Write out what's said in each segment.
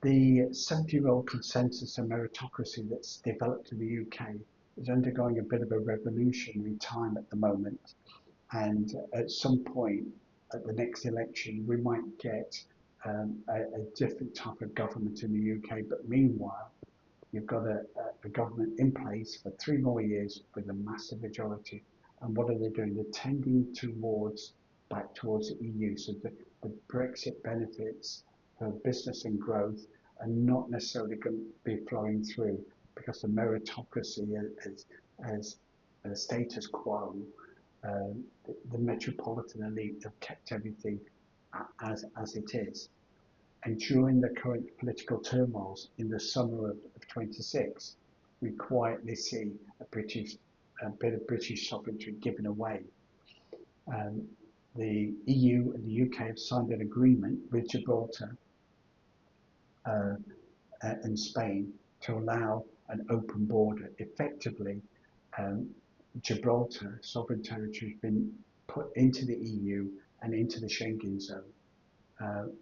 The 70-year-old consensus and meritocracy that's developed in the UK is undergoing a bit of a revolutionary time at the moment. And at some point at the next election, we might get a different type of government in the UK. But meanwhile, you've got a government in place for 3 more years with a massive majority. And what are they doing? They're tending towards back towards the EU. So the Brexit benefits for business and growth are not necessarily going to be flowing through because the meritocracy as a status quo, the metropolitan elite have kept everything as it is. And during the current political turmoils in the summer of 26, we quietly see a bit of British sovereignty given away. Um, the EU and the UK have signed an agreement with Gibraltar uh, and Spain to allow an open border. Effectively, um, Gibraltar, sovereign territory, has been put into the EU and into the Schengen zone,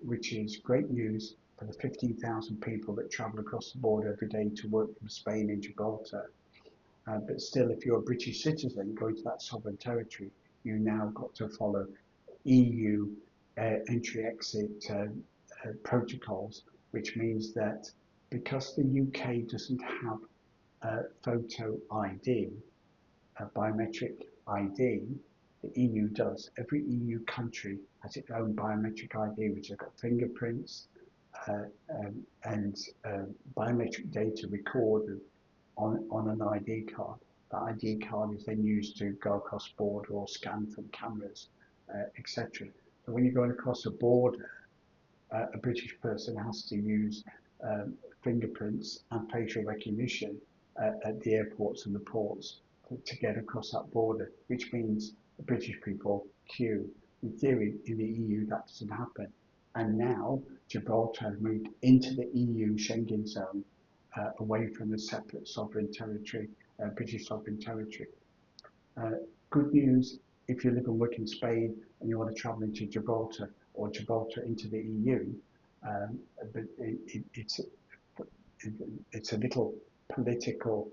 which is great news for the 15,000 people that travel across the border every day to work from Spain and Gibraltar. But still, if you're a British citizen going to that sovereign territory, you now got to follow EU entry-exit protocols, which means that because the UK doesn't have photo ID, biometric ID, the EU does. Every EU country has its own biometric ID, which has got fingerprints and biometric data recorded on an ID card. That ID card is then used to go across border or scan from cameras, etc. So when you're going across a border, a British person has to use fingerprints and facial recognition at the airports and the ports to get across that border, which means the British people queue. In theory, in the EU, that doesn't happen. And now Gibraltar has moved into the EU Schengen zone, away from the separate sovereign territory, British sovereign territory. Uh, Good news if you live and work in Spain and you want to travel into Gibraltar or Gibraltar into the EU, but it's a little political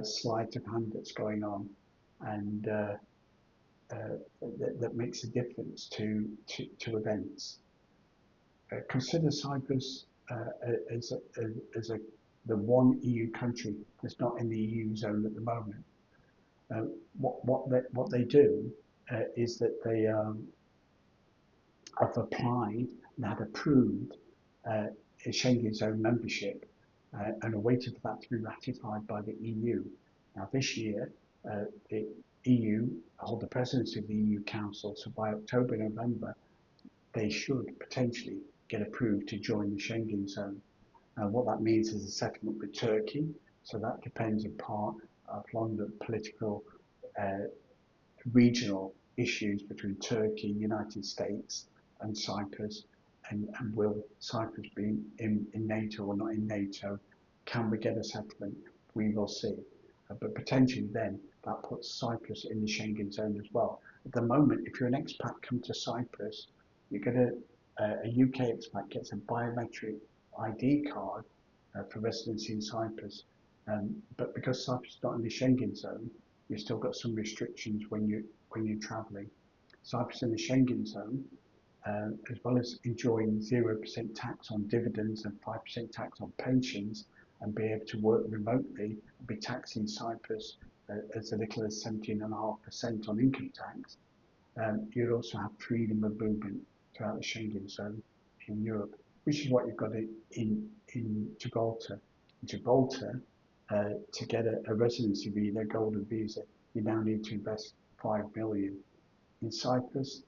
sleight of hand that's going on, and that makes a difference to events. Consider Cyprus as the one EU country that's not in the EU zone at the moment. What they do is that they have applied and had approved a Schengen zone membership and are waiting for that to be ratified by the EU. Now this year, the EU hold the presidency of the EU Council, so by October, November, they should potentially get approved to join the Schengen zone. What that means is a settlement with Turkey, so that depends in part upon the political regional issues between Turkey, United States, and Cyprus, and will Cyprus be in NATO or not in NATO? Can we get a settlement? We will see. But potentially then that puts Cyprus in the Schengen zone as well. At the moment, if you're an expat come to Cyprus, you get a UK expat gets a biometric ID card for residency in Cyprus. But because Cyprus is not in the Schengen zone, you've still got some restrictions when you're travelling. Cyprus in the Schengen zone, as well as enjoying 0% tax on dividends and 5% tax on pensions, and be able to work remotely and be taxed in Cyprus as little as 17.5% on income tax. You'd also have freedom of movement throughout the Schengen zone in Europe, which is what you've got in Gibraltar. Gibraltar, to get a residency visa, golden visa, you now need to invest 5 million. In Cyprus,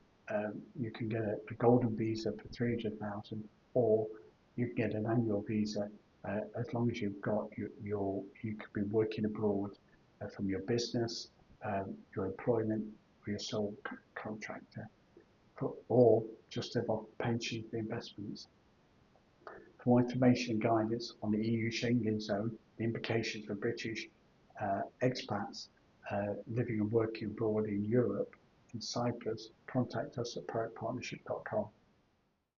you can get a golden visa for 300,000, or you can get an annual visa as long as you've got you could be working abroad from your business, your employment, or your sole contractor, or just live off pension investments. For more information and guidance on the EU Schengen zone, the implications for British expats living and working abroad in Europe, in Cyprus, contact us at productpartnership.com.